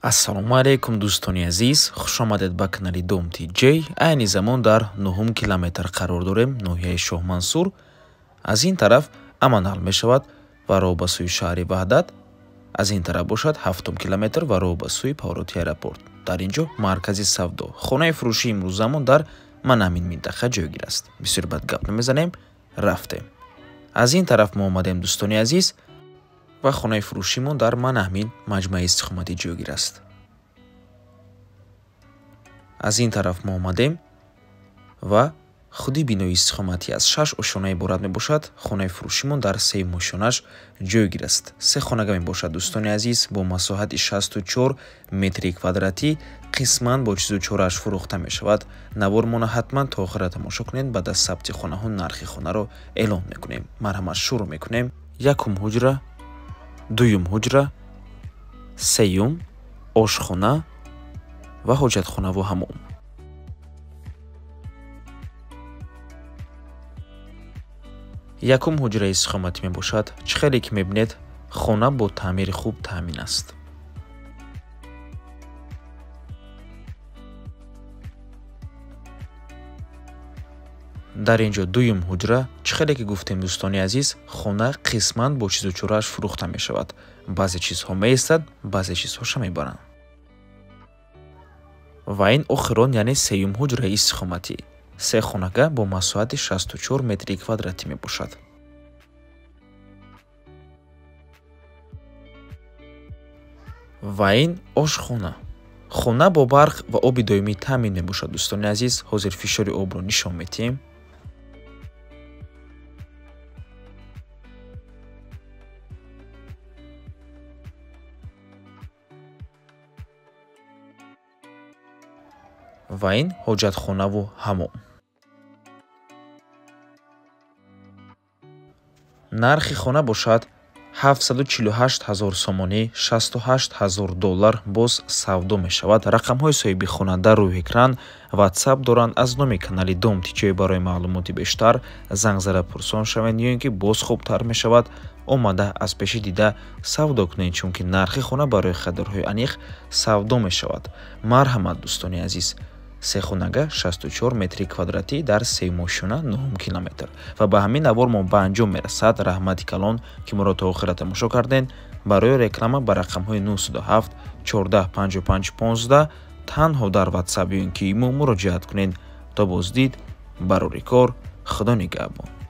ассалому алайкум дӯстони азиз, хушомадед ба канали Dom TJ. Айни замон дар 9 километр қарор дорем, ноҳияи Шоҳмансур. Аз ин тараф Аман ҳал мешавад ва роҳ ба сӯи шаҳри Ваҳдат. Аз ин тараф бошад 7 километр ва роҳ ба сӯи Павлоти аэропорт. Дар ин ҷо маркази савдо, хонаи фурӯшии имрӯз замон дар мана ҳамин минтақа ҷойгир аст. Бисёр бад гап намезанем, рафтем. Аз ин тараф мо омадем дӯстони азиз ва хонаи фурӯшимон дар мана ҳамин маҷмаи истиқоматӣ ҷойгир аст. аз ин тараф мо омадем ва худи бинои истиқоматӣ аз 6 ошона иборат мебошад. Хонаи фурӯшимон дар 3 ошонаш ҷойгир аст. 3 хонага мебошад дӯстони азиз, бо масоҳати 64 метри квадратӣ, қисман бо чизу чорааш фурӯхта мешавад. Навормона ҳатман то охира тамошо кунед. Баъд аз сабти хонаҳо нархи хонаро эълон мекунем. Марҳамат, шурӯъ мекунем. якум ҳуҷра, дуюм ҳуҷра, сеюм ошхона ва ҳоҷатхонаву ҳамом. якум ҳуҷраи истиқоматӣ мебошад. чӣ хеле ки мебинед, хона бо таъмири хуб таъмин аст. дар ин ҷо дуюм ҳуҷра, чӣ хеле ки гуфтем дӯстони азиз, хона қисман бо чизу чорааш фурӯхта мешавад. баъзе чизҳо меистад, баъзе чизҳоша мебаранд. ва ин охирон, яъне сеюм ҳуҷраи истиқоматӣ. 3 хонага бо масоҳати 64 метри квадратӣ мебошад. ва ин ошхона. хона бо барқ ва оби доимӣ таъмин мебошад дӯстони азиз. ҳозир фишори обро нишон медиҳем. ва ин ҳоҷатхонаву ҳамом. нархи хона бошад 748 000 сомонӣ, 68 000 доллар. боз савдо мешавад. рақамҳои соҳиби хона дар рӯи экран. ватсап доранд. аз номи канали Dom TJ барои маълумоти бештар занг зада пурсон шавед, ё ин ки боз хубтар мешавад, омада аз пеши дида савдо кунед, чунки нархи хона барои харидорҳои аниқ савдо мешавад. марҳамат дӯстони азиз. 3 хонага 64 метри квадратӣ дар 3 ошона 9 километр. ва ба ҳамин навор мо ба анҷом мерасад. раҳмати калон ки моро то охира тамошо карден. барои реклама ба рақамҳои 907 14 55 15 танҳо дар ватсап ё ин ки имо муроҷиат кунед. то боздид, барори кор. худо нигаҳбон.